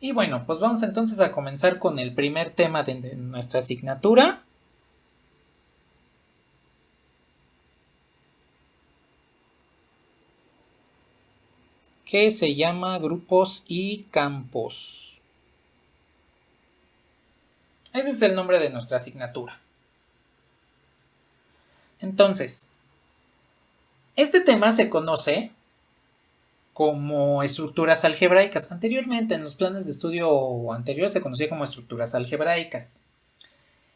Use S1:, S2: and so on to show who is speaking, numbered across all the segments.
S1: Y bueno, pues vamos entonces a comenzar con el primer tema de nuestra asignatura. Que se llama grupos y campos. Ese es el nombre de nuestra asignatura. Entonces, este tema se conoce como estructuras algebraicas. Anteriormente, en los planes de estudio anteriores, se conocía como estructuras algebraicas.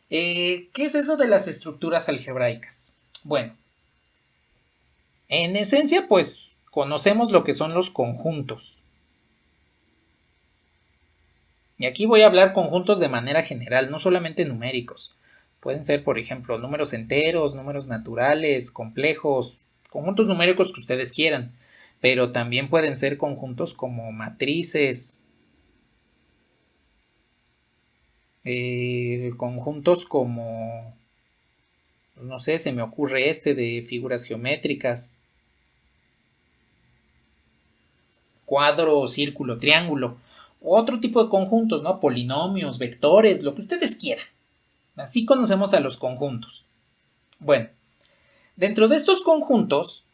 S1: ¿Qué es eso de las estructuras algebraicas? Bueno, en esencia, pues conocemos lo que son los conjuntos. Y aquí voy a hablar conjuntos de manera general, no solamente numéricos. Pueden ser, por ejemplo, números enteros, números naturales, complejos, conjuntos numéricos que ustedes quieran. Pero también pueden ser conjuntos como matrices, conjuntos como, no sé, se me ocurre este de figuras geométricas, cuadro, círculo, triángulo. Otro tipo de conjuntos, ¿no? Polinomios, vectores, lo que ustedes quieran. Así conocemos a los conjuntos. Bueno, dentro de estos conjuntos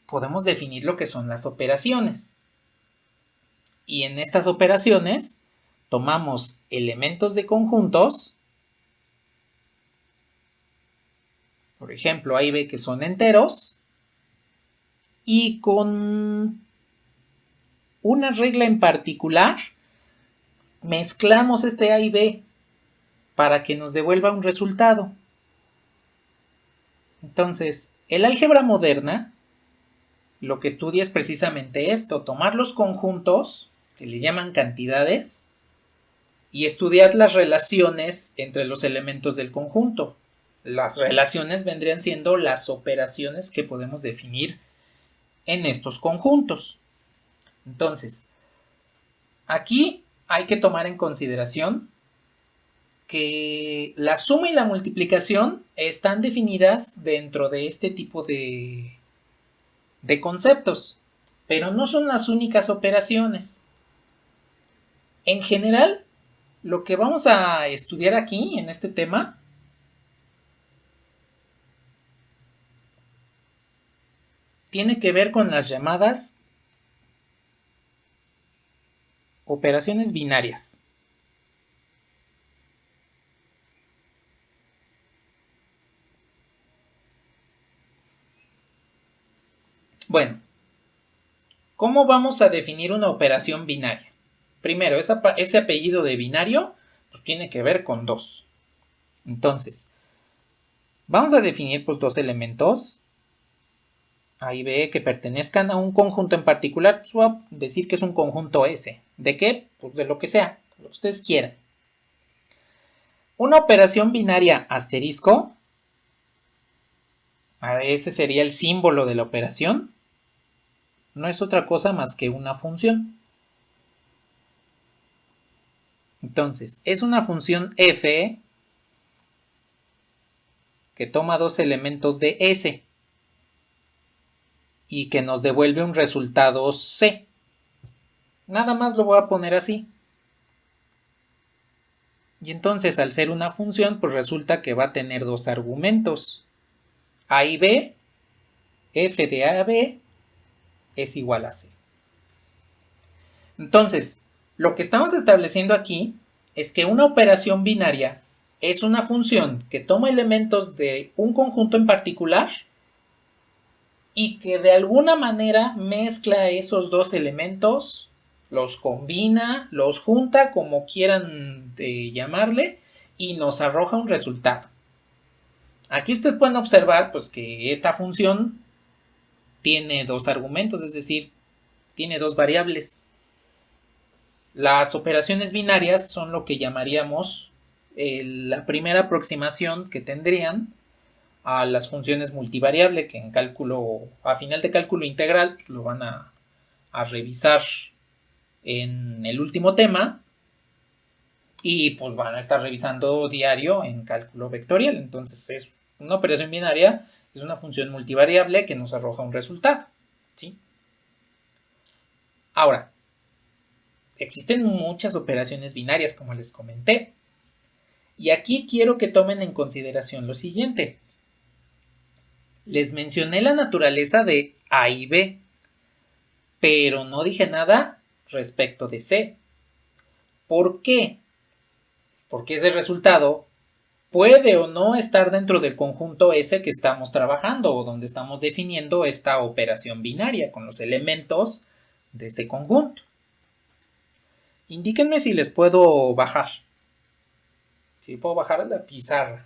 S1: podemos definir lo que son las operaciones. Y en estas operaciones tomamos elementos de conjuntos, por ejemplo, ahí ve que son enteros, y con una regla en particular mezclamos este A y B para que nos devuelva un resultado. Entonces, el álgebra moderna lo que estudia es precisamente esto, tomar los conjuntos, que le llaman cantidades, y estudiar las relaciones entre los elementos del conjunto. Las relaciones vendrían siendo las operaciones que podemos definir en estos conjuntos. Entonces, aquí hay que tomar en consideración que la suma y la multiplicación están definidas dentro de este tipo de conceptos, pero no son las únicas operaciones. En general, lo que vamos a estudiar aquí en este tema tiene que ver con las llamadas operaciones binarias. Bueno, ¿cómo vamos a definir una operación binaria? Primero, ese apellido de binario pues, tiene que ver con 2. Entonces, vamos a definir pues, dos elementos. Ahí ve que pertenezcan a un conjunto en particular. Pues voy a decir que es un conjunto S. ¿De qué? Pues de lo que sea, lo que ustedes quieran. Una operación binaria asterisco, ese sería el símbolo de la operación, no es otra cosa más que una función. Entonces, es una función f que toma dos elementos de S y que nos devuelve un resultado C. Nada más lo voy a poner así. Y entonces, al ser una función, pues resulta que va a tener dos argumentos. A y B, f de A a B es igual a C. Entonces, lo que estamos estableciendo aquí es que una operación binaria es una función que toma elementos de un conjunto en particular y que de alguna manera mezcla esos dos elementos, los combina, los junta, como quieran llamarle, y nos arroja un resultado. Aquí ustedes pueden observar pues, que esta función tiene dos argumentos, es decir, tiene dos variables. Las operaciones binarias son lo que llamaríamos la primera aproximación que tendrían a las funciones multivariable, que en cálculo, a final de cálculo integral, pues lo van a revisar en el último tema y pues van a estar revisando diario en cálculo vectorial. Entonces es una operación binaria, Es una función multivariable que nos arroja un resultado, ¿sí? Ahora, existen muchas operaciones binarias, como les comenté. Y aquí quiero que tomen en consideración lo siguiente. Les mencioné la naturaleza de A y B, pero no dije nada respecto de C. ¿Por qué? Porque ese resultado puede o no estar dentro del conjunto S que estamos trabajando o donde estamos definiendo esta operación binaria con los elementos de ese conjunto. Indíquenme si les puedo bajar. Si puedo bajar a la pizarra.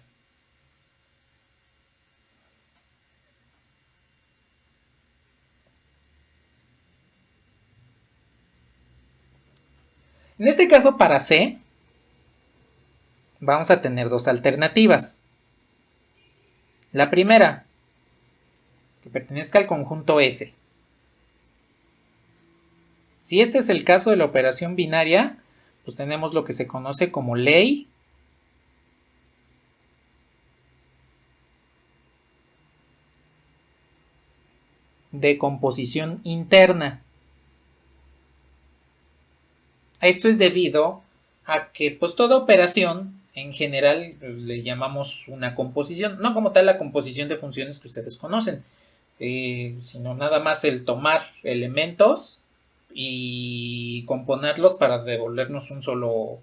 S1: En este caso, para C, vamos a tener dos alternativas. La primera, que pertenezca al conjunto S. Si este es el caso de la operación binaria, pues tenemos lo que se conoce como ley de composición interna. Esto es debido a que pues toda operación en general le llamamos una composición, no como tal la composición de funciones que ustedes conocen, sino nada más el tomar elementos y componerlos para devolvernos un solo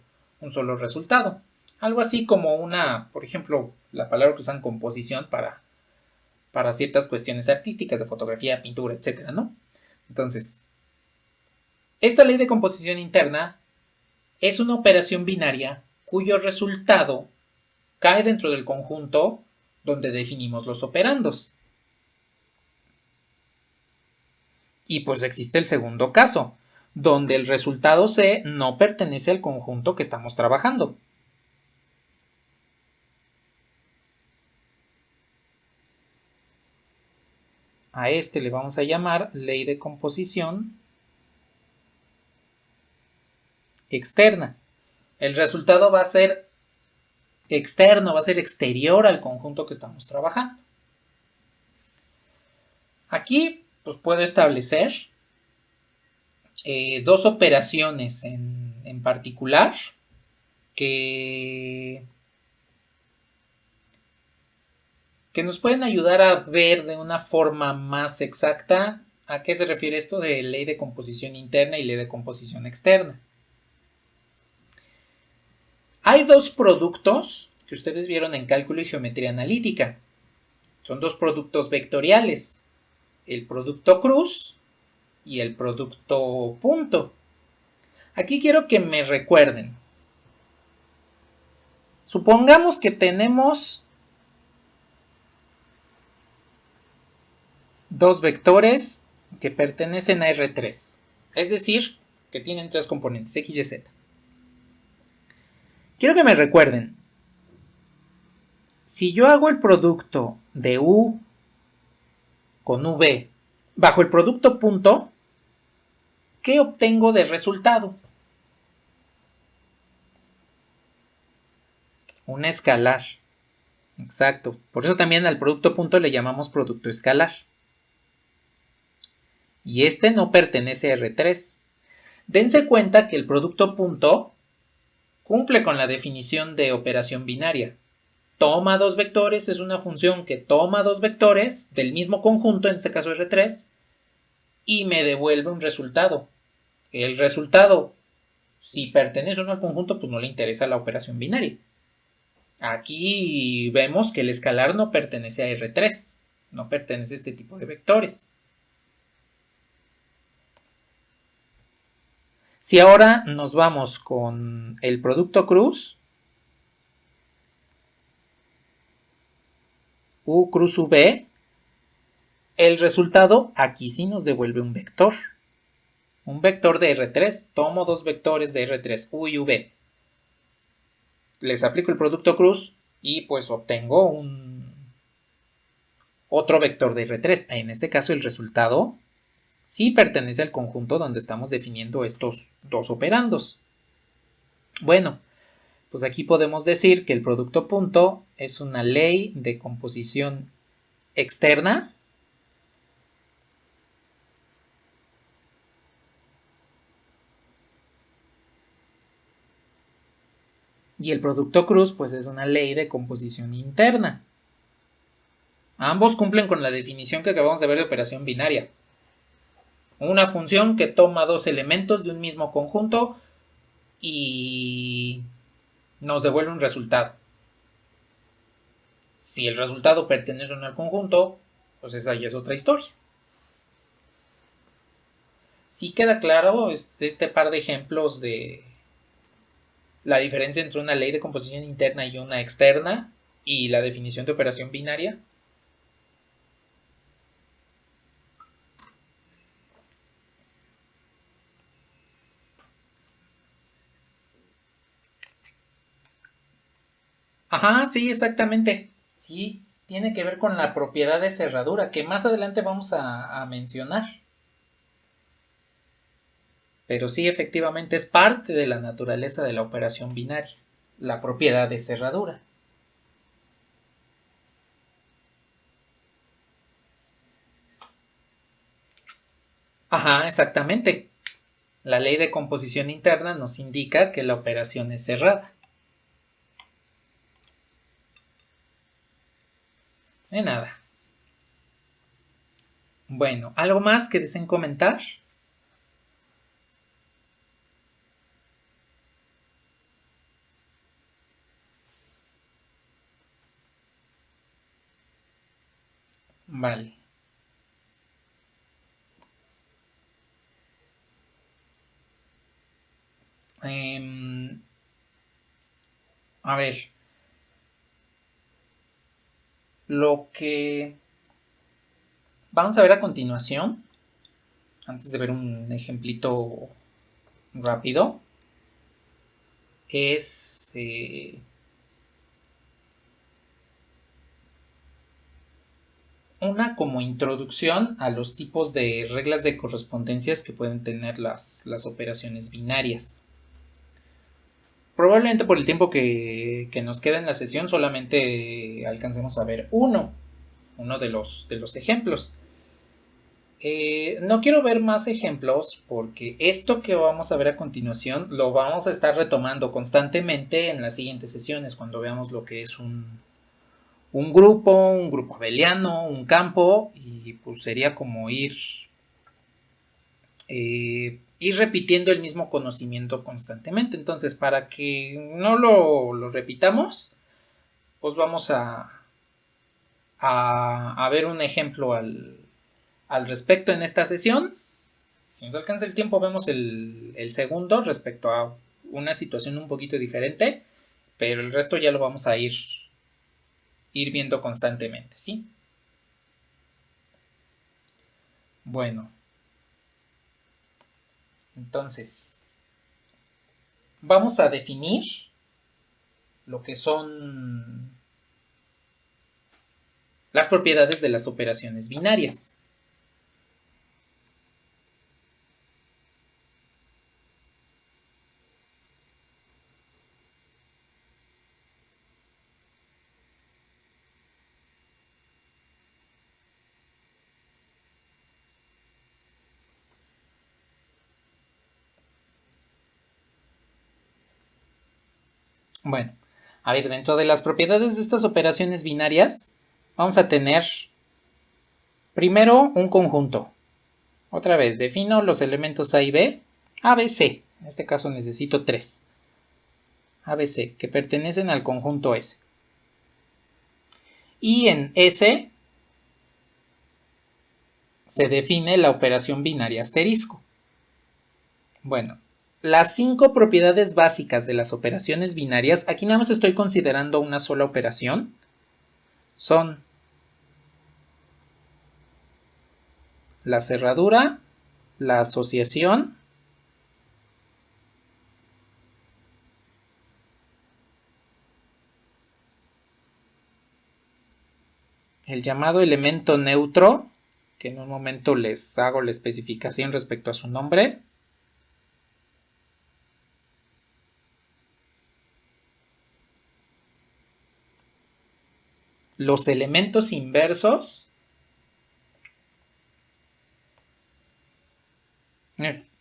S1: resultado. Algo así como una, por ejemplo, la palabra que usan composición para ciertas cuestiones artísticas de fotografía, pintura, etcétera, ¿no? Entonces, esta ley de composición interna es una operación binaria cuyo resultado cae dentro del conjunto donde definimos los operandos. Y pues existe el segundo caso, donde el resultado C no pertenece al conjunto que estamos trabajando. A este le vamos a llamar ley de composición externa. El resultado va a ser externo, va a ser exterior al conjunto que estamos trabajando. Aquí pues puedo establecer dos operaciones en particular que nos pueden ayudar a ver de una forma más exacta a qué se refiere esto de ley de composición interna y ley de composición externa. Hay dos productos que ustedes vieron en cálculo y geometría analítica. Son dos productos vectoriales, el producto cruz y el producto punto. Aquí quiero que me recuerden. Supongamos que tenemos dos vectores que pertenecen a R3, es decir, que tienen tres componentes, X, Y, Z. Quiero que me recuerden, si yo hago el producto de U con V bajo el producto punto, ¿qué obtengo de resultado? Un escalar. Exacto. Por eso también al producto punto le llamamos producto escalar. Y este no pertenece a R3. Dense cuenta que el producto punto cumple con la definición de operación binaria. Toma dos vectores, es una función que toma dos vectores del mismo conjunto, en este caso R3, y me devuelve un resultado. El resultado, si pertenece o no al conjunto, pues no le interesa la operación binaria. Aquí vemos que el escalar no pertenece a R3, no pertenece a este tipo de vectores. Si ahora nos vamos con el producto cruz, U cruz V, el resultado aquí sí nos devuelve un vector. Un vector de R3, tomo dos vectores de R3, U y V. Les aplico el producto cruz y pues obtengo otro vector de R3. En este caso el resultado sí pertenece al conjunto donde estamos definiendo estos dos operandos. Bueno, pues aquí podemos decir que el producto punto es una ley de composición externa y el producto cruz pues es una ley de composición interna. Ambos cumplen con la definición que acabamos de ver de operación binaria. Una función que toma dos elementos de un mismo conjunto y nos devuelve un resultado. Si el resultado pertenece o no al conjunto, pues esa ya es otra historia. Sí queda claro este par de ejemplos de la diferencia entre una ley de composición interna y una externa y la definición de operación binaria. Ajá, sí, exactamente. Sí, tiene que ver con la propiedad de cerradura, que más adelante vamos a mencionar. Pero sí, efectivamente es parte de la naturaleza de la operación binaria, la propiedad de cerradura. Ajá, exactamente. La ley de composición interna nos indica que la operación es cerrada. De nada. Bueno, ¿algo más que deseen comentar? Vale. A ver. Lo que vamos a ver a continuación, antes de ver un ejemplito rápido, es una como introducción a los tipos de reglas de correspondencias que pueden tener las operaciones binarias. Probablemente por el tiempo que nos queda en la sesión solamente alcancemos a ver uno de los ejemplos. No quiero ver más ejemplos porque esto que vamos a ver a continuación lo vamos a estar retomando constantemente en las siguientes sesiones cuando veamos lo que es un grupo abeliano, un campo y pues sería como ir repitiendo el mismo conocimiento constantemente. Entonces para que no lo repitamos pues vamos a ver un ejemplo al respecto en esta sesión. Si nos alcanza el tiempo, vemos el segundo respecto a una situación un poquito diferente, pero el resto ya lo vamos a ir viendo constantemente, ¿sí? Bueno, entonces, vamos a definir lo que son las propiedades de las operaciones binarias. Bueno, a ver, dentro de las propiedades de estas operaciones binarias, vamos a tener primero un conjunto. Otra vez, defino los elementos A y B, A, B, C. En este caso necesito 3. A, B, C, que pertenecen al conjunto S. Y en S se define la operación binaria asterisco. Bueno, las 5 propiedades básicas de las operaciones binarias, aquí nada más estoy considerando una sola operación, son la cerradura, la asociación, el llamado elemento neutro, que en un momento les hago la especificación respecto a su nombre, los elementos inversos.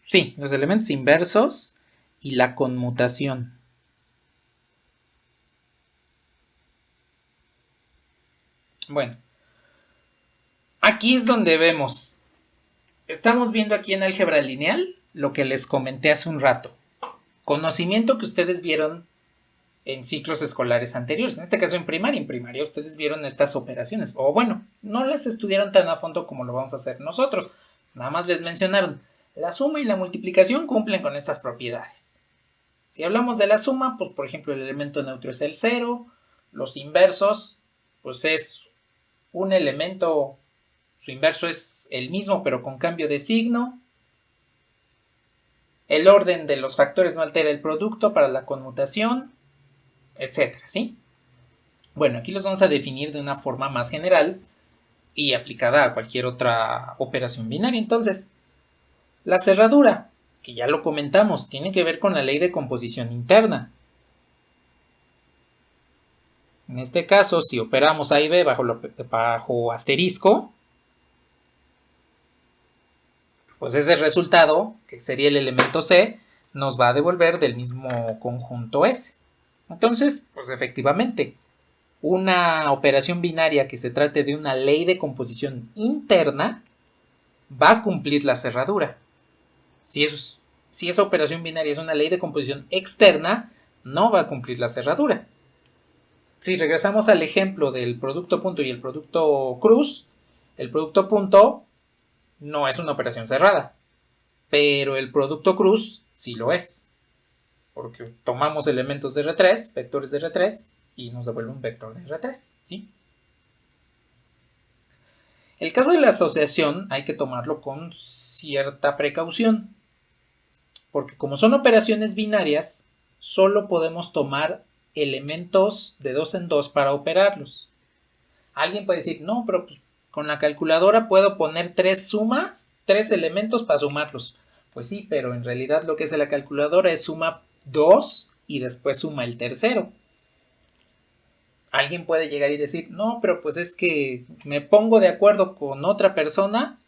S1: Sí, los elementos inversos y la conmutación. Bueno, aquí es donde vemos. Estamos viendo aquí en álgebra lineal lo que les comenté hace un rato. Conocimiento que ustedes vieron en ciclos escolares anteriores. En este caso en primaria. En primaria ustedes vieron estas operaciones. O bueno, no las estudiaron tan a fondo como lo vamos a hacer nosotros. Nada más les mencionaron. La suma y la multiplicación cumplen con estas propiedades. Si hablamos de la suma, pues por ejemplo el elemento neutro es el 0. Los inversos, pues es un elemento, su inverso es el mismo pero con cambio de signo. El orden de los factores no altera el producto para la conmutación, etcétera, ¿sí? Bueno, aquí los vamos a definir de una forma más general y aplicada a cualquier otra operación binaria. Entonces, la cerradura, que ya lo comentamos, tiene que ver con la ley de composición interna. En este caso, si operamos A y B bajo asterisco, pues ese resultado, que sería el elemento C, nos va a devolver del mismo conjunto S. Entonces, pues efectivamente, una operación binaria que se trate de una ley de composición interna va a cumplir la cerradura. Si esa operación binaria es una ley de composición externa, no va a cumplir la cerradura. Si regresamos al ejemplo del producto punto y el producto cruz, el producto punto no es una operación cerrada, pero el producto cruz sí lo es, porque tomamos elementos de R3, vectores de R3, y nos devuelve un vector de R3, ¿sí? El caso de la asociación hay que tomarlo con cierta precaución, porque como son operaciones binarias, solo podemos tomar elementos de 2 en 2 para operarlos. Alguien puede decir, no, pero pues, con la calculadora puedo poner 3 sumas, 3 elementos para sumarlos. Pues sí, pero en realidad lo que hace la calculadora es suma 2 y después suma el tercero. Alguien puede llegar y decir, no, pero pues es que me pongo de acuerdo con otra persona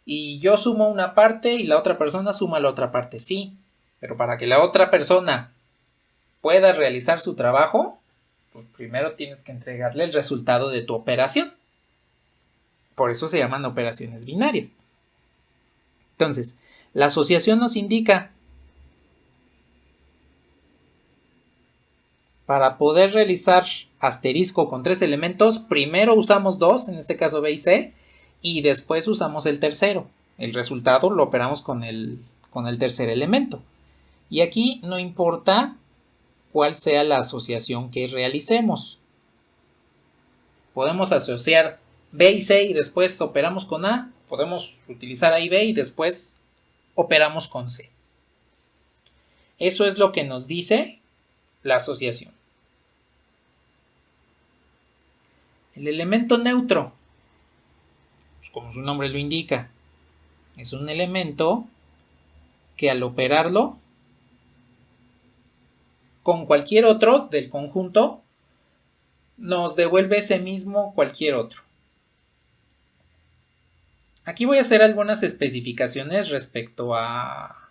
S1: y yo sumo una parte y la otra persona suma la otra parte. Sí, pero para que la otra persona pueda realizar su trabajo, pues primero tienes que entregarle el resultado de tu operación. Por eso se llaman operaciones binarias. Entonces, la asociación nos indica, para poder realizar asterisco con 3 elementos, primero usamos 2, en este caso B y C, y después usamos el tercero. El resultado lo operamos con el tercer elemento. Y aquí no importa cuál sea la asociación que realicemos. Podemos asociar B y C y después operamos con A. Podemos utilizar A y B y después operamos con C. Eso es lo que nos dice la asociación. El elemento neutro, pues como su nombre lo indica, es un elemento que al operarlo con cualquier otro del conjunto nos devuelve ese mismo cualquier otro. Aquí voy a hacer algunas especificaciones respecto a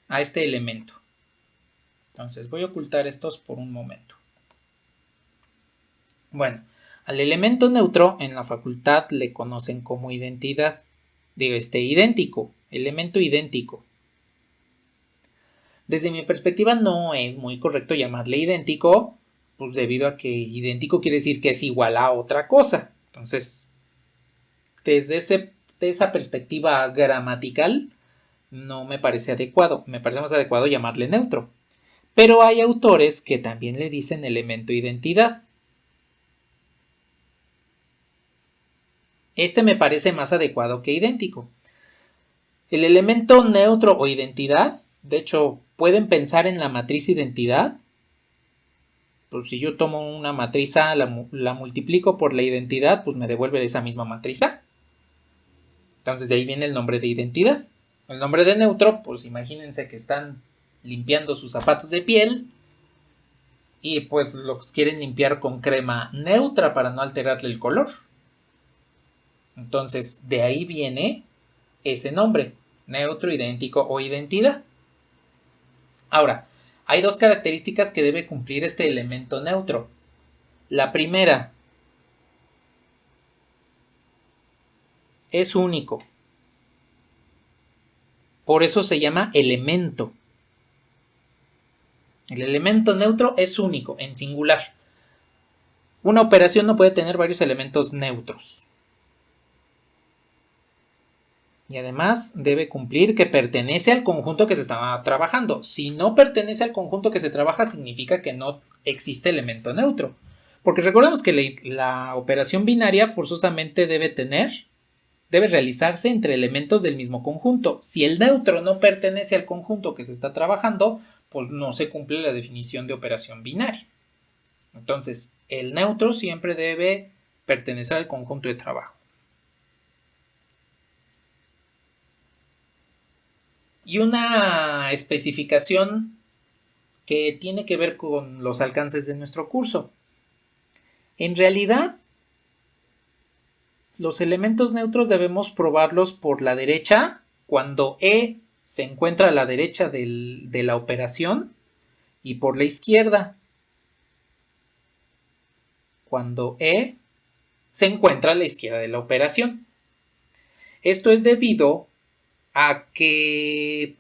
S1: este elemento. Entonces voy a ocultar estos por un momento. Bueno, al elemento neutro en la facultad le conocen como identidad. Idéntico, elemento idéntico. Desde mi perspectiva no es muy correcto llamarle idéntico, pues debido a que idéntico quiere decir que es igual a otra cosa. Entonces, desde esa perspectiva gramatical, no me parece adecuado. Me parece más adecuado llamarle neutro. Pero hay autores que también le dicen elemento identidad. Este me parece más adecuado que idéntico. El elemento neutro o identidad, de hecho, pueden pensar en la matriz identidad. Pues si yo tomo una matriz A, la multiplico por la identidad, pues me devuelve esa misma matriz A. Entonces de ahí viene el nombre de identidad. El nombre de neutro, pues imagínense que están limpiando sus zapatos de piel y pues los quieren limpiar con crema neutra para no alterarle el color. Entonces, de ahí viene ese nombre, neutro, idéntico o identidad. Ahora, hay dos características que debe cumplir este elemento neutro. La primera, es único. Por eso se llama elemento. El elemento neutro es único, en singular. Una operación no puede tener varios elementos neutros. Y además debe cumplir que pertenece al conjunto que se estaba trabajando. Si no pertenece al conjunto que se trabaja, significa que no existe elemento neutro. Porque recordemos que la operación binaria forzosamente debe realizarse entre elementos del mismo conjunto. Si el neutro no pertenece al conjunto que se está trabajando, pues no se cumple la definición de operación binaria. Entonces, el neutro siempre debe pertenecer al conjunto de trabajo. Y una especificación que tiene que ver con los alcances de nuestro curso. En realidad, los elementos neutros debemos probarlos por la derecha cuando E se encuentra a la derecha de la operación y por la izquierda cuando E se encuentra a la izquierda de la operación. Esto es debido a que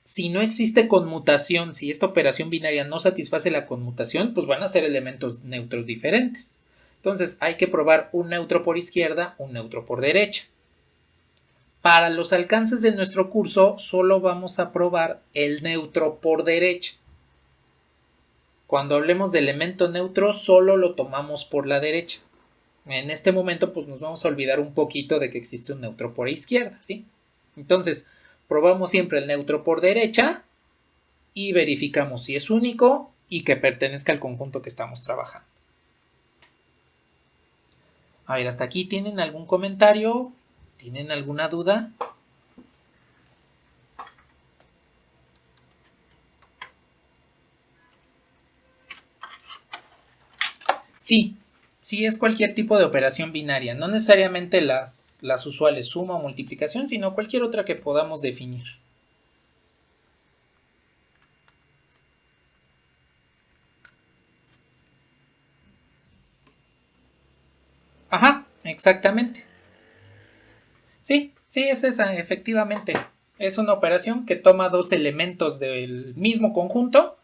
S1: si no existe conmutación, si esta operación binaria no satisface la conmutación, pues van a ser elementos neutros diferentes. Entonces hay que probar un neutro por izquierda, un neutro por derecha. Para los alcances de nuestro curso solo vamos a probar el neutro por derecha. Cuando hablemos de elemento neutro solo lo tomamos por la derecha. En este momento pues nos vamos a olvidar un poquito de que existe un neutro por izquierda, ¿sí? Entonces, probamos siempre el neutro por derecha y verificamos si es único y que pertenezca al conjunto que estamos trabajando. A ver, hasta aquí, ¿tienen algún comentario? ¿Tienen alguna duda? Sí, sí es cualquier tipo de operación binaria, no necesariamente las usuales suma o multiplicación, sino cualquier otra que podamos definir. Ajá, exactamente. Sí, sí, es esa, efectivamente. Es una operación que toma dos elementos del mismo conjunto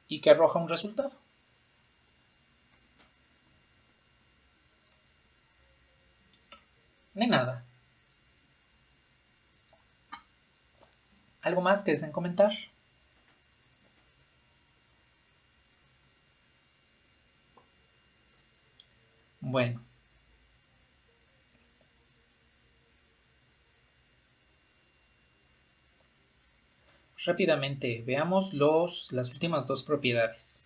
S1: y que arroja un resultado. De nada. ¿Algo más que deseen comentar? Bueno. Rápidamente veamos las últimas dos propiedades.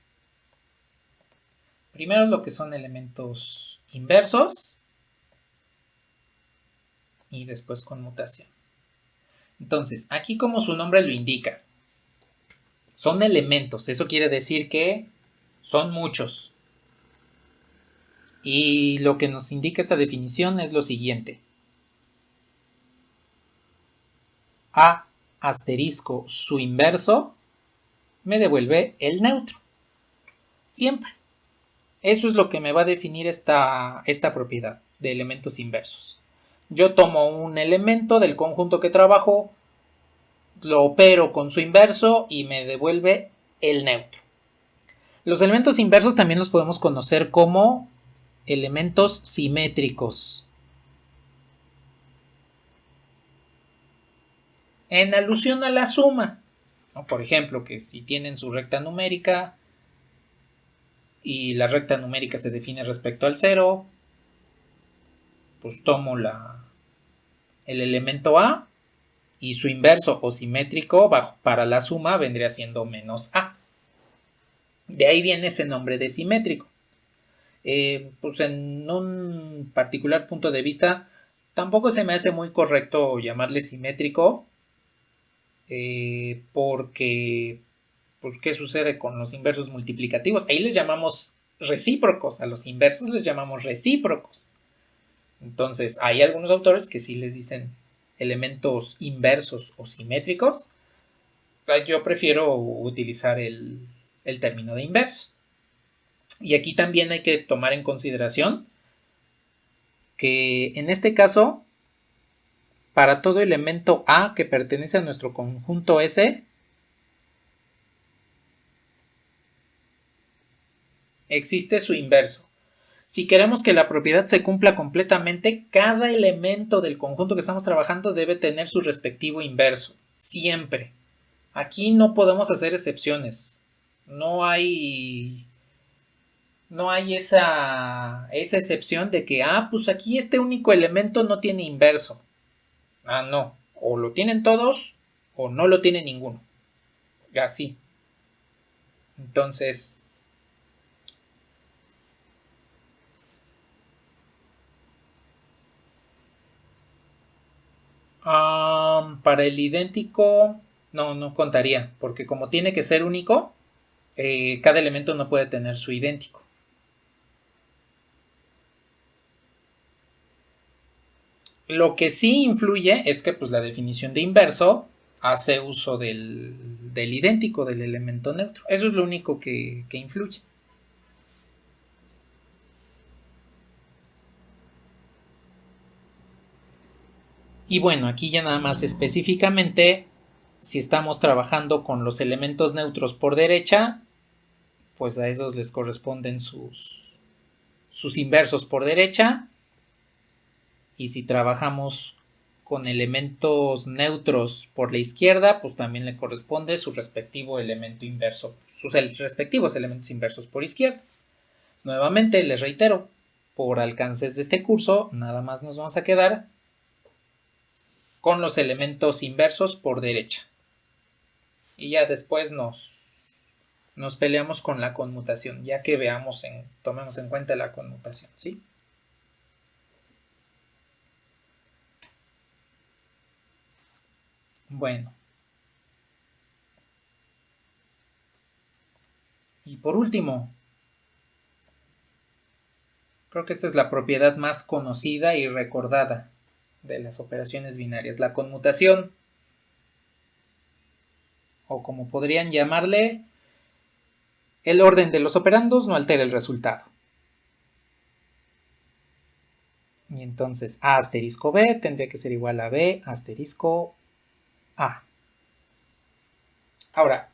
S1: Primero lo que son elementos inversos y después conmutación. Entonces, aquí como su nombre lo indica, son elementos, eso quiere decir que son muchos. Y lo que nos indica esta definición es lo siguiente. A asterisco su inverso me devuelve el neutro. Siempre. Eso es lo que me va a definir esta propiedad de elementos inversos. Yo tomo un elemento del conjunto que trabajo, lo opero con su inverso y me devuelve el neutro. Los elementos inversos también los podemos conocer como elementos simétricos. En alusión a la suma, ¿no? Por ejemplo, que si tienen su recta numérica y la recta numérica se define respecto al 0, pues tomo el elemento A y su inverso o simétrico para la suma vendría siendo menos A. De ahí viene ese nombre de simétrico. Pues en un particular punto de vista, tampoco se me hace muy correcto llamarle simétrico, porque, pues, ¿qué sucede con los inversos multiplicativos? Ahí les llamamos recíprocos, a los inversos les llamamos recíprocos. Entonces, hay algunos autores que sí les dicen elementos inversos o simétricos. Yo prefiero utilizar el término de inversos. Y aquí también hay que tomar en consideración que en este caso, para todo elemento A que pertenece a nuestro conjunto S, existe su inverso. Si queremos que la propiedad se cumpla completamente, cada elemento del conjunto que estamos trabajando debe tener su respectivo inverso, siempre. Aquí no podemos hacer excepciones. No hay esa excepción de que, pues aquí este único elemento no tiene inverso. No. O lo tienen todos o no lo tiene ninguno. Así. Entonces, para el idéntico, no contaría, porque como tiene que ser único, cada elemento no puede tener su idéntico. Lo que sí influye es que, pues, la definición de inverso hace uso del idéntico, del elemento neutro. Eso es lo único que influye. Y bueno, aquí ya nada más específicamente, si estamos trabajando con los elementos neutros por derecha, pues a esos les corresponden sus inversos por derecha. Y si trabajamos con elementos neutros por la izquierda, pues también le corresponde su respectivo elemento inverso, sus respectivos elementos inversos por izquierda. Nuevamente les reitero, por alcances de este curso, nada más nos vamos a quedar con los elementos inversos por derecha. Y ya después nos peleamos con la conmutación, ya que tomemos en cuenta la conmutación, ¿sí? Bueno. Y por último, creo que esta es la propiedad más conocida y recordada de las operaciones binarias, la conmutación, o como podrían llamarle, el orden de los operandos no altera el resultado. Y entonces A asterisco B tendría que ser igual a B asterisco A. Ahora,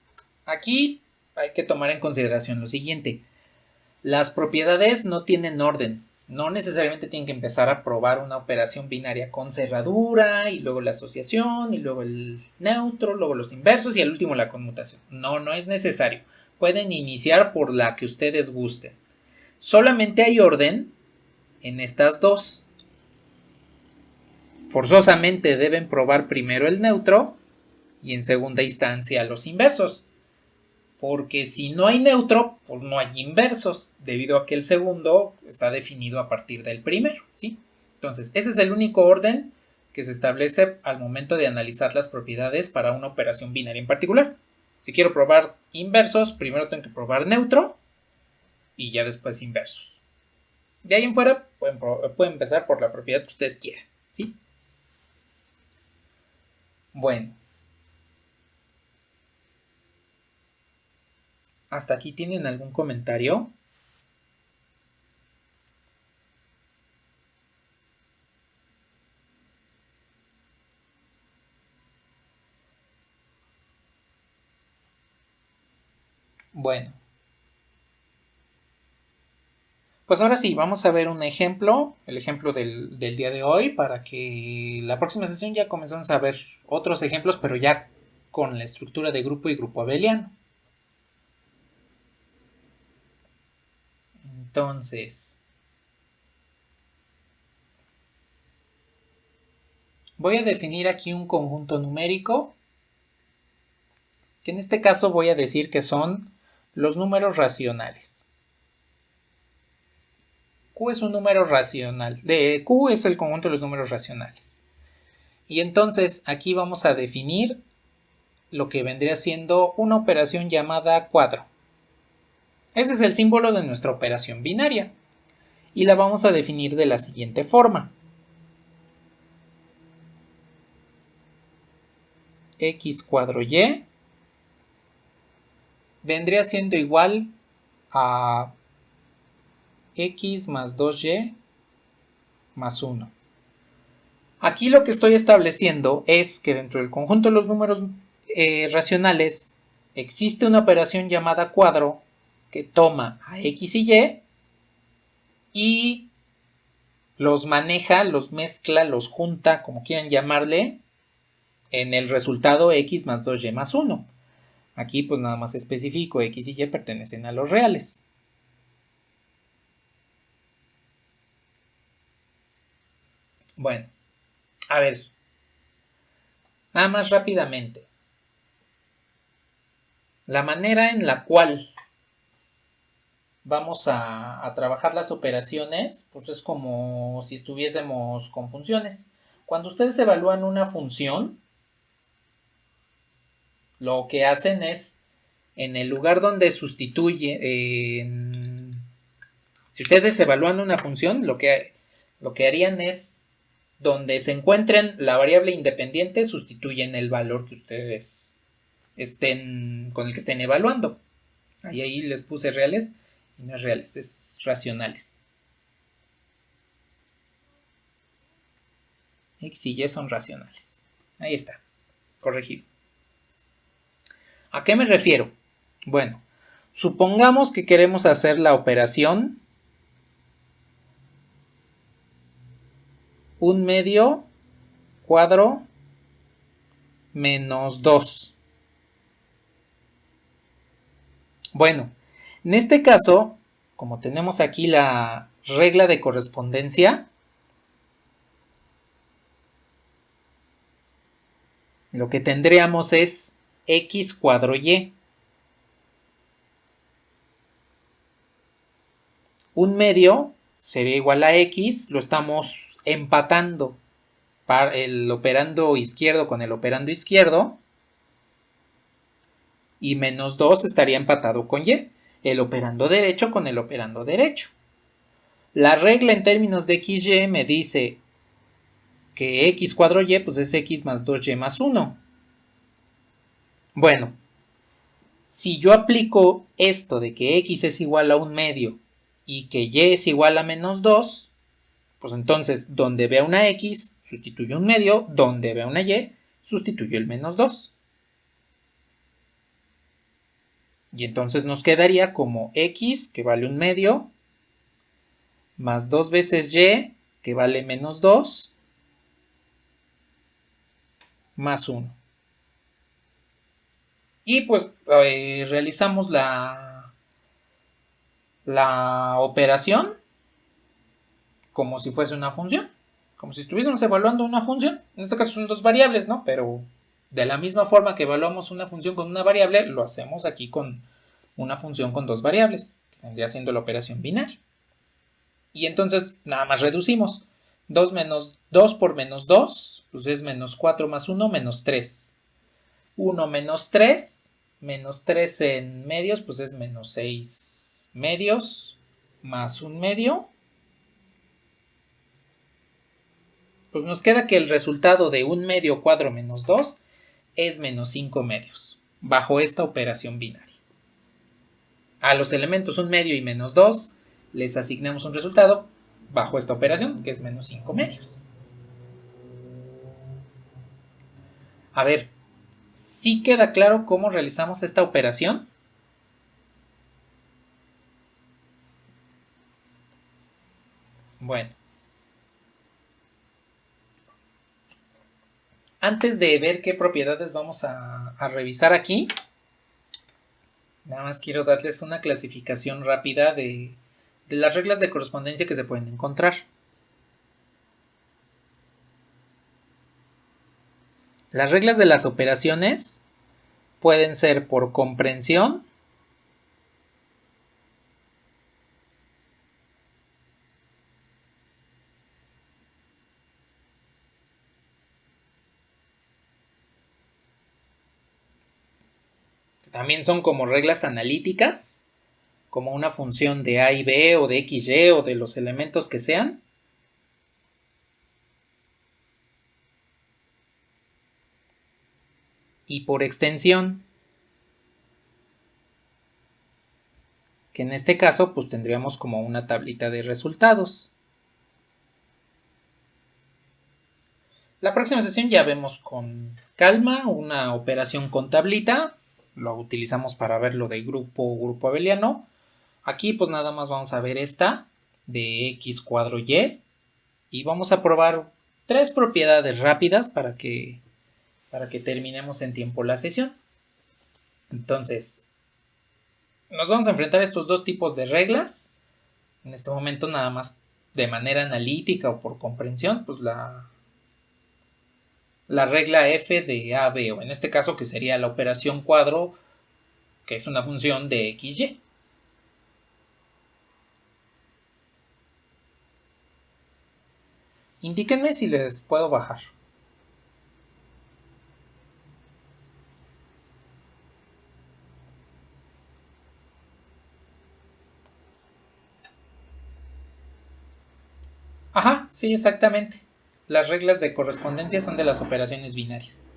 S1: aquí hay que tomar en consideración lo siguiente. Las propiedades no tienen orden. No necesariamente tienen que empezar a probar una operación binaria con cerradura y luego la asociación y luego el neutro, luego los inversos y al último la conmutación. No es necesario. Pueden iniciar por la que ustedes gusten. Solamente hay orden en estas dos. Forzosamente deben probar primero el neutro y en segunda instancia los inversos. Porque si no hay neutro, pues no hay inversos, debido a que el segundo está definido a partir del primero, ¿sí? Entonces, ese es el único orden que se establece al momento de analizar las propiedades para una operación binaria en particular. Si quiero probar inversos, primero tengo que probar neutro y ya después inversos. De ahí en fuera pueden empezar por la propiedad que ustedes quieran, ¿sí? Bueno. ¿Hasta aquí tienen algún comentario? Bueno. Pues ahora sí, vamos a ver un ejemplo, el ejemplo del día de hoy, para que la próxima sesión ya comenzamos a ver otros ejemplos, pero ya con la estructura de grupo y grupo abeliano. Entonces, voy a definir aquí un conjunto numérico, que en este caso voy a decir que son los números racionales. Q es un número racional. Q es el conjunto de los números racionales. Y entonces aquí vamos a definir lo que vendría siendo una operación llamada cuadro. Ese es el símbolo de nuestra operación binaria y la vamos a definir de la siguiente forma. X cuadro Y vendría siendo igual a X más 2Y más 1. Aquí lo que estoy estableciendo es que dentro del conjunto de los números racionales existe una operación llamada cuadro que toma a X y Y los maneja, los mezcla, los junta, como quieran llamarle, en el resultado X más 2Y más 1. Aquí pues nada más especifico, X y Y pertenecen a los reales. Bueno, a ver, nada más rápidamente. La manera en la cual vamos a trabajar las operaciones, pues es como si estuviésemos con funciones. Cuando ustedes evalúan una función, lo que hacen es, en el lugar donde sustituye, si ustedes evalúan una función, lo que harían es, donde se encuentren la variable independiente, sustituyen el valor que ustedes con el que estén evaluando. Ahí les puse reales y no es reales, es racionales. X y Y son racionales. Ahí está, corregido. ¿A qué me refiero? Bueno, supongamos que queremos hacer la operación 1/2 cuadro menos 2. Bueno, en este caso, como tenemos aquí la regla de correspondencia, lo que tendríamos es X cuadro Y. 1/2 sería igual a X, lo estamos empatando para el operando izquierdo con el operando izquierdo, y menos 2 estaría empatado con Y, el operando derecho con el operando derecho. La regla en términos de XY me dice que X cuadro Y pues es X más 2Y más 1. Bueno, si yo aplico esto de que X es igual a 1/2 y que Y es igual a menos 2, pues entonces donde vea una X sustituyo 1/2, donde vea una Y sustituyo el menos 2. Y entonces nos quedaría como X, que vale 1/2, más 2 veces Y, que vale menos 2, más 1. Y pues realizamos la operación como si fuese una función. Como si estuviésemos evaluando una función. En este caso son dos variables, ¿no? Pero de la misma forma que evaluamos una función con una variable, lo hacemos aquí con una función con dos variables, que vendría siendo la operación binaria. Y entonces nada más reducimos. 2 por menos 2, pues es menos 4 más 1, menos 3. 1 menos 3, menos 3 en medios, pues es menos 6 medios, más 1/2. Pues nos queda que el resultado de 1/2 cuadro menos 2 es menos 5 medios, bajo esta operación binaria. A los elementos 1/2 y menos 2 les asignamos un resultado bajo esta operación, que es menos 5 medios. A ver, ¿sí queda claro cómo realizamos esta operación? Bueno. Antes de ver qué propiedades vamos a revisar aquí, nada más quiero darles una clasificación rápida de las reglas de correspondencia que se pueden encontrar. Las reglas de las operaciones pueden ser por comprensión, También son como reglas analíticas, como una función de A y B o de X, Y o de los elementos que sean. Y por extensión, que en este caso pues tendríamos como una tablita de resultados. La próxima sesión ya vemos con calma una operación con tablita, lo utilizamos para ver lo de grupo abeliano. Aquí pues nada más vamos a ver esta de X cuadro Y y vamos a probar 3 propiedades rápidas para que terminemos en tiempo la sesión. Entonces, nos vamos a enfrentar a estos dos tipos de reglas. En este momento nada más de manera analítica o por comprensión, pues la regla f de a, b, o en este caso que sería la operación cuadro, que es una función de x, y. Indíquenme si les puedo bajar. Ajá, sí, exactamente. Las reglas de correspondencia son de las operaciones binarias.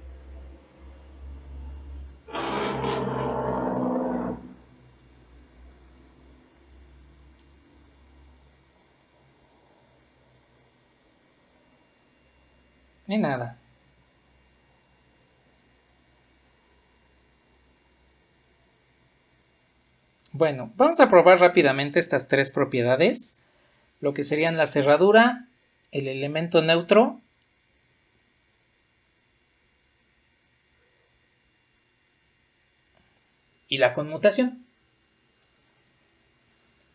S1: Ni nada. Bueno, vamos a probar rápidamente estas 3 propiedades. Lo que serían la cerradura, el elemento neutro y la conmutación.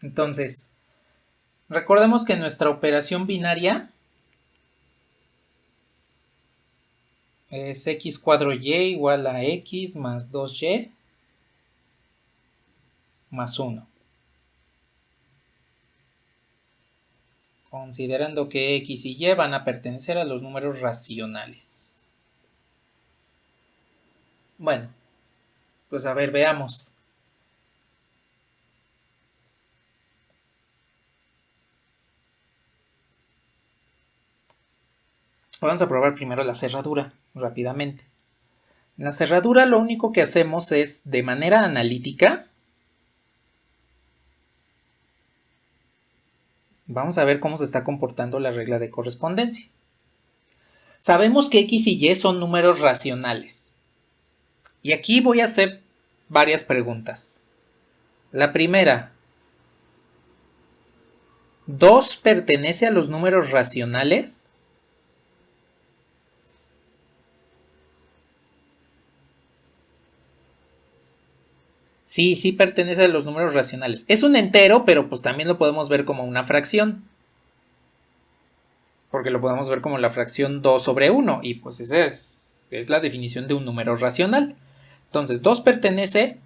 S1: Entonces, recordemos que nuestra operación binaria es x cuadro y igual a x más 2y más 1. Considerando que x y y van a pertenecer a los números racionales. Bueno, pues a ver, veamos. Vamos a probar primero la cerradura, rápidamente. En la cerradura lo único que hacemos es, de manera analítica, vamos a ver cómo se está comportando la regla de correspondencia. Sabemos que x y y son números racionales. Y aquí voy a hacer varias preguntas. La primera, ¿2 pertenece a los números racionales? Sí, sí pertenece a los números racionales. Es un entero, pero pues también lo podemos ver como una fracción. Porque lo podemos ver como la fracción 2 sobre 1. Y pues esa es la definición de un número racional. Entonces, 2 pertenece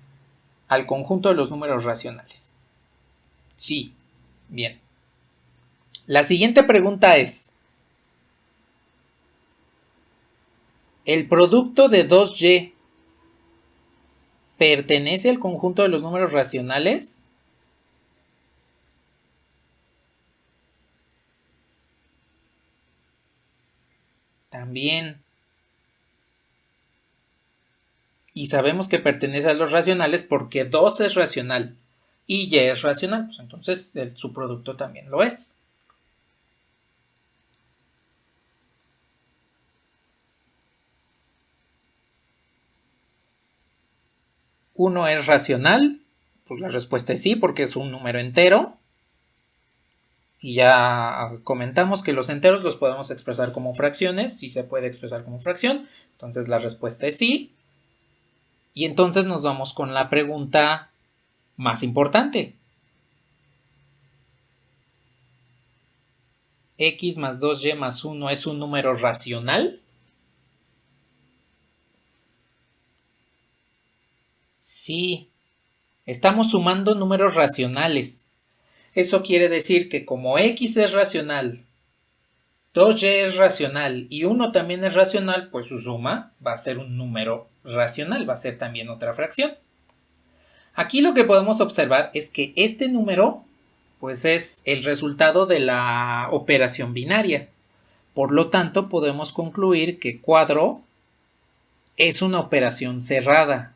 S1: al conjunto de los números racionales. Sí, bien. La siguiente pregunta es, ¿el producto de 2y pertenece al conjunto de los números racionales? También. Y sabemos que pertenece a los racionales porque 2 es racional y y es racional, pues entonces su producto también lo es. ¿1 es racional? Pues la respuesta es sí, porque es un número entero. Y ya comentamos que los enteros los podemos expresar como fracciones, sí se puede expresar como fracción, entonces la respuesta es sí. Y entonces nos vamos con la pregunta más importante. ¿X más 2y más 1 es un número racional? Sí, estamos sumando números racionales. Eso quiere decir que como x es racional, 2y es racional y 1 también es racional, pues su suma va a ser un número racional, va a ser también otra fracción. Aquí lo que podemos observar es que este número pues es el resultado de la operación binaria. Por lo tanto, podemos concluir que 4 es una operación cerrada.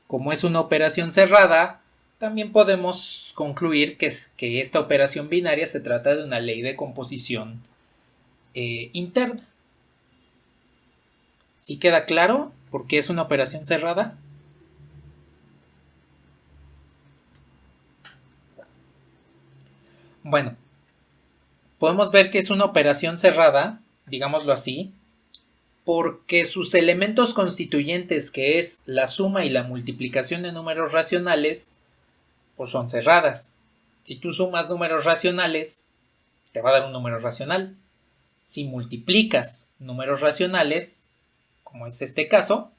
S1: Como es una operación cerrada, también podemos concluir que esta operación binaria se trata de una ley de composición interna. ¿Sí queda claro por qué es una operación cerrada? Bueno, podemos ver que es una operación cerrada, digámoslo así, porque sus elementos constituyentes, que es la suma y la multiplicación de números racionales, pues son cerradas. Si tú sumas números racionales, te va a dar un número racional. Si multiplicas números racionales, como es este caso,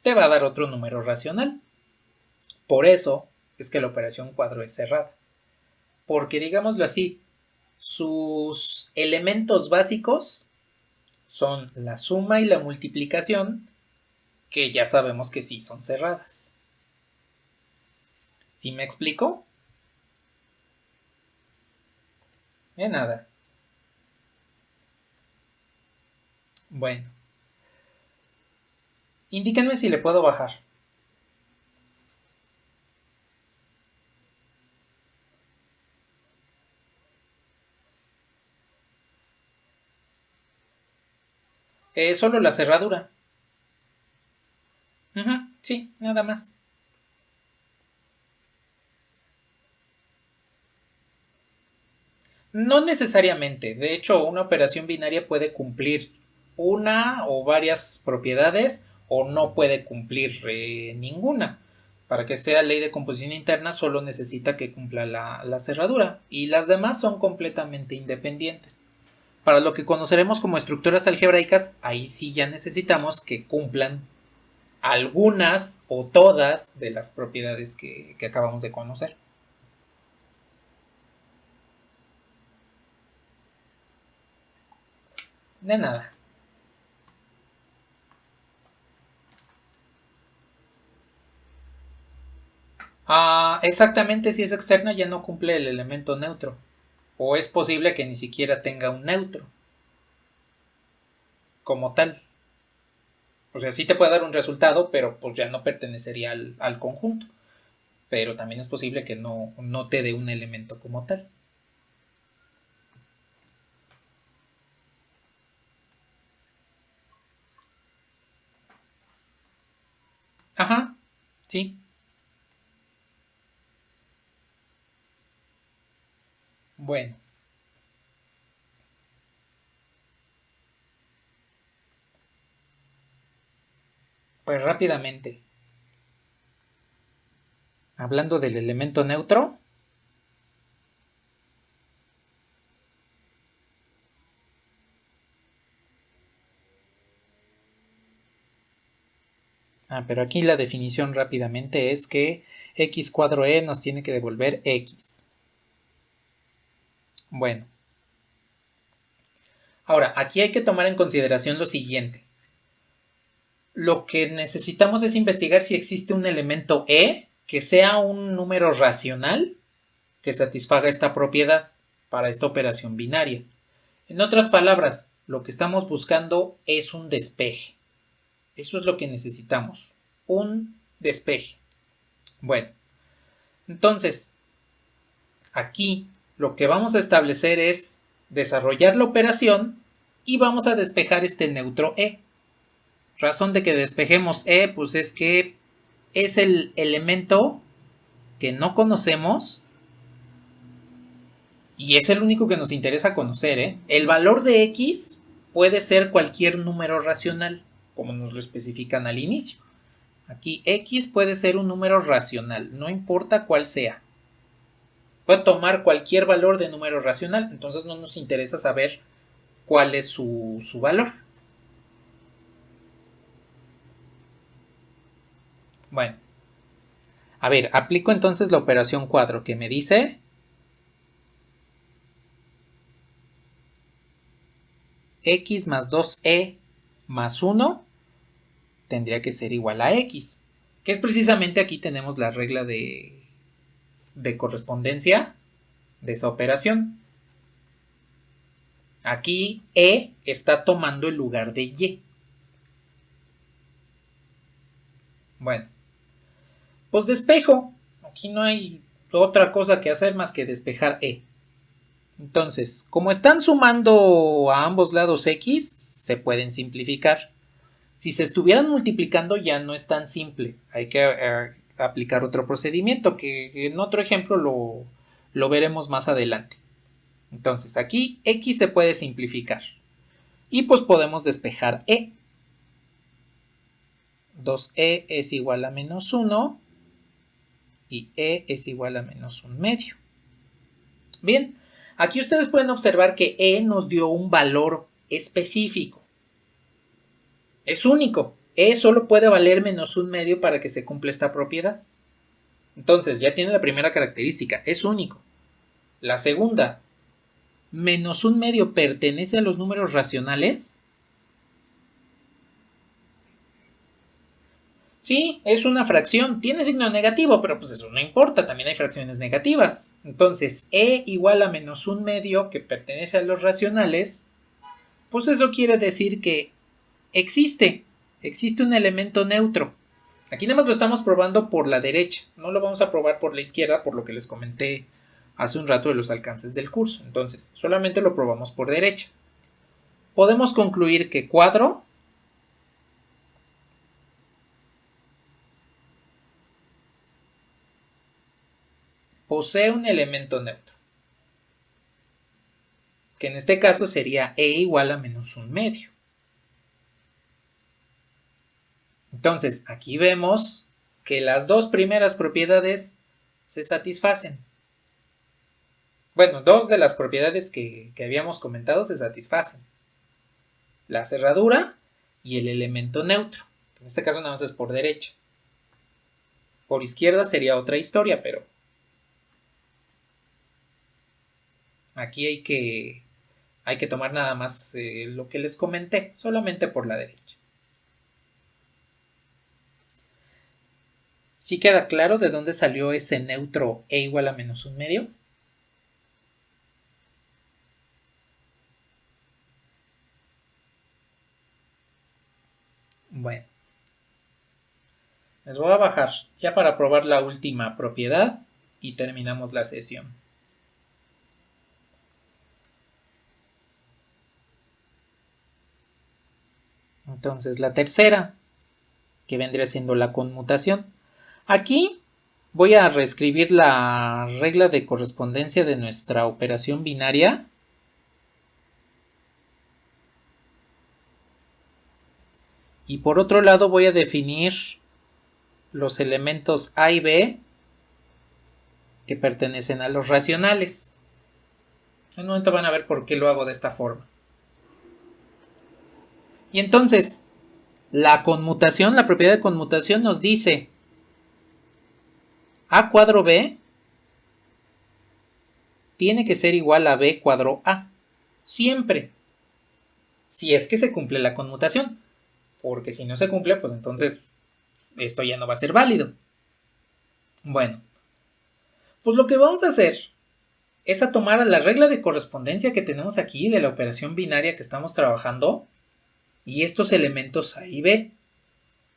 S1: te va a dar otro número racional. Por eso es que la operación cuadro es cerrada. Porque, digámoslo así, sus elementos básicos son la suma y la multiplicación, que ya sabemos que sí son cerradas. ¿Sí me explico? De nada. Bueno. Indíquenme si le puedo bajar. Solo la cerradura. Sí, nada más. No necesariamente. De hecho, una operación binaria puede cumplir una o varias propiedades o no puede cumplir ninguna. Para que sea ley de composición interna solo necesita que cumpla la cerradura y las demás son completamente independientes. Para lo que conoceremos como estructuras algebraicas, ahí sí ya necesitamos que cumplan algunas o todas de las propiedades que acabamos de conocer. De nada. Exactamente, si es externa ya no cumple el elemento neutro. O es posible que ni siquiera tenga un neutro como tal. O sea, sí te puede dar un resultado, pero pues ya no pertenecería al conjunto. Pero también es posible que no te dé un elemento como tal. Ajá, sí. Bueno, pues rápidamente. Hablando del elemento neutro, pero aquí la definición rápidamente es que x cuadro e nos tiene que devolver x. Bueno, ahora aquí hay que tomar en consideración lo siguiente. Lo que necesitamos es investigar si existe un elemento e que sea un número racional que satisfaga esta propiedad para esta operación binaria. En otras palabras, lo que estamos buscando es un despeje. Eso es lo que necesitamos, un despeje. Bueno, entonces, aquí lo que vamos a establecer es desarrollar la operación y vamos a despejar este neutro e. Razón de que despejemos e, pues es que es el elemento que no conocemos y es el único que nos interesa conocer, ¿eh? El valor de x puede ser cualquier número racional, como nos lo especifican al inicio. Aquí x puede ser un número racional, no importa cuál sea. Puede tomar cualquier valor de número racional, entonces no nos interesa saber cuál es su valor. Bueno, a ver, aplico entonces la operación cuadro que me dice x más 2e más 1 tendría que ser igual a x, que es precisamente aquí tenemos la regla de correspondencia de esa operación. Aquí E está tomando el lugar de Y. Bueno, pues despejo. Aquí no hay otra cosa que hacer más que despejar E. Entonces, como están sumando a ambos lados X, se pueden simplificar. Si se estuvieran multiplicando ya no es tan simple. Hay que aplicar otro procedimiento que en otro ejemplo lo veremos más adelante. Entonces, aquí X se puede simplificar. Y pues podemos despejar E. 2E es igual a menos 1 y E es igual a menos 1/2. Bien, aquí ustedes pueden observar que E nos dio un valor específico. Es único. E solo puede valer menos 1/2 para que se cumpla esta propiedad. Entonces, ya tiene la primera característica, es único. La segunda, menos 1/2 pertenece a los números racionales. Sí, es una fracción, tiene signo negativo, pero pues eso no importa, también hay fracciones negativas. Entonces, E igual a menos 1/2 que pertenece a los racionales, pues eso quiere decir que existe un elemento neutro. Aquí nada más lo estamos probando por la derecha, no lo vamos a probar por la izquierda, por lo que les comenté hace un rato de los alcances del curso. Entonces, solamente lo probamos por derecha. Podemos concluir que cuadro posee un elemento neutro, que en este caso sería E igual a menos 1/2. Entonces, aquí vemos que las dos primeras propiedades se satisfacen. Bueno, dos de las propiedades que habíamos comentado se satisfacen. La cerradura y el elemento neutro. En este caso nada más es por derecha. Por izquierda sería otra historia, pero aquí hay que tomar nada más lo que les comenté, solamente por la derecha. ¿Sí queda claro de dónde salió ese neutro E igual a menos 1/2? Bueno, les voy a bajar ya para probar la última propiedad y terminamos la sesión. Entonces la tercera, que vendría siendo la conmutación. Aquí voy a reescribir la regla de correspondencia de nuestra operación binaria. Y por otro lado voy a definir los elementos A y B que pertenecen a los racionales. En un momento van a ver por qué lo hago de esta forma. Y entonces, la conmutación, la propiedad de conmutación nos dice A cuadro B tiene que ser igual a B cuadro A. Siempre. Si es que se cumple la conmutación. Porque si no se cumple, pues entonces esto ya no va a ser válido. Bueno, pues lo que vamos a hacer es a tomar la regla de correspondencia que tenemos aquí de la operación binaria que estamos trabajando y estos elementos A y B.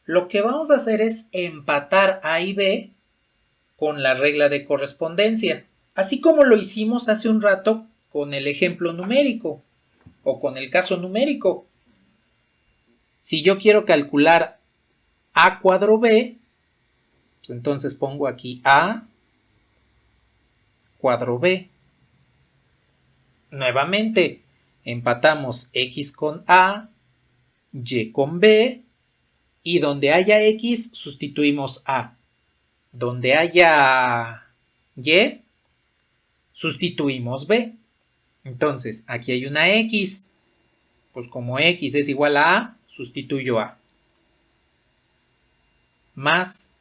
S1: Lo que vamos a hacer es empatar A y B con la regla de correspondencia, así como lo hicimos hace un rato con el ejemplo numérico o con el caso numérico. Si yo quiero calcular A cuadro B, pues entonces pongo aquí A cuadro B. Nuevamente, empatamos X con A, Y con B, y donde haya X sustituimos A. Donde haya Y, sustituimos B. Entonces, aquí hay una X, pues como X es igual a sustituyo A. Más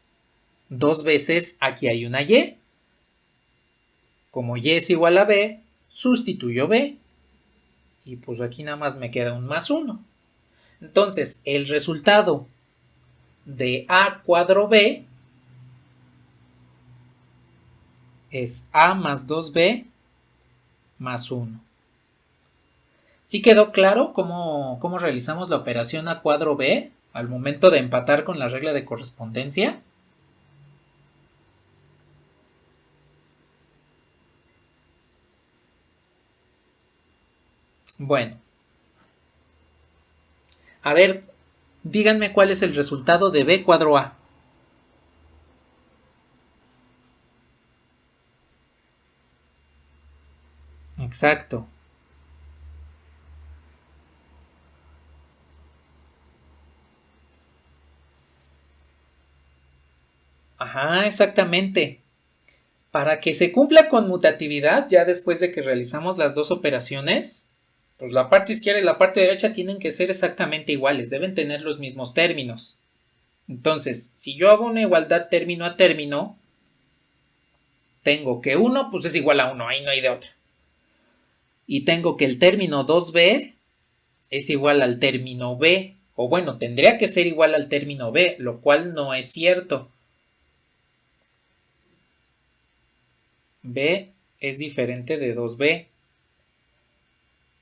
S1: 2 veces aquí hay una Y. Como Y es igual a B, sustituyo B. Y pues aquí nada más me queda un más 1. Entonces, el resultado de A cuadro B es A más 2B más 1. ¿Sí quedó claro cómo realizamos la operación A cuadro B al momento de empatar con la regla de correspondencia? Bueno, a ver, díganme cuál es el resultado de B cuadro A. Exacto. Ajá, exactamente. Para que se cumpla conmutatividad, ya después de que realizamos las dos operaciones, pues la parte izquierda y la parte derecha tienen que ser exactamente iguales, deben tener los mismos términos. Entonces, si yo hago una igualdad término a término, tengo que 1 pues es igual a 1, ahí no hay de otra. Y tengo que el término 2b es igual al término b, o bueno, tendría que ser igual al término b, lo cual no es cierto. B es diferente de 2b.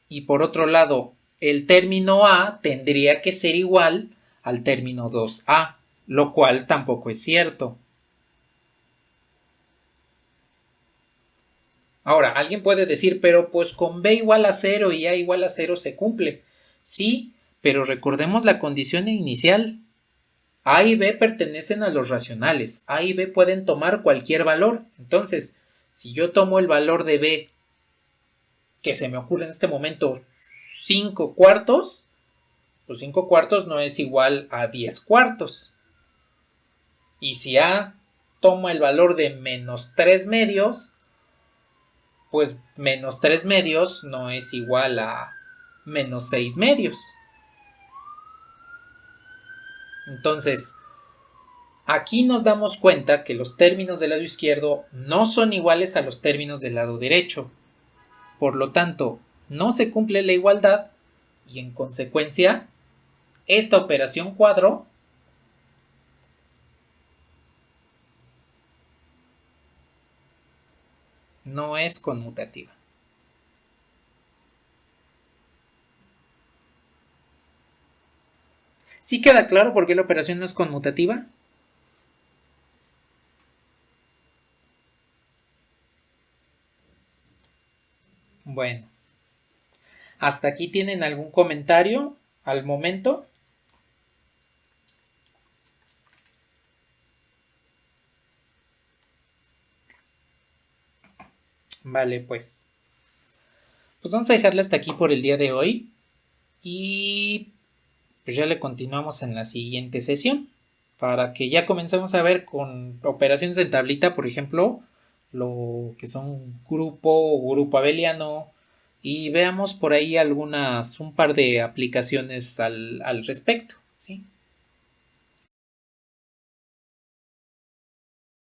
S1: Y por otro lado, el término A tendría que ser igual al término 2A, lo cual tampoco es cierto. Ahora, alguien puede decir, pero pues con B igual a 0 y A igual a 0 se cumple. Sí, pero recordemos la condición inicial. A y B pertenecen a los racionales. A y B pueden tomar cualquier valor. Entonces, si yo tomo el valor de B, que se me ocurre en este momento 5 cuartos, pues 5 cuartos no es igual a 10 cuartos. Y si A toma el valor de menos 3 medios, pues menos 3 medios no es igual a menos 6 medios. Entonces, aquí nos damos cuenta que los términos del lado izquierdo no son iguales a los términos del lado derecho. Por lo tanto, no se cumple la igualdad y en consecuencia, esta operación cuadro no es conmutativa. ¿Sí queda claro por qué la operación no es conmutativa? Bueno, ¿hasta aquí tienen algún comentario al momento? Vale, pues vamos a dejarle hasta aquí por el día de hoy y pues ya le continuamos en la siguiente sesión para que ya comencemos a ver con operaciones en tablita, por ejemplo, lo que son grupo abeliano y veamos por ahí un par de aplicaciones al respecto, ¿sí?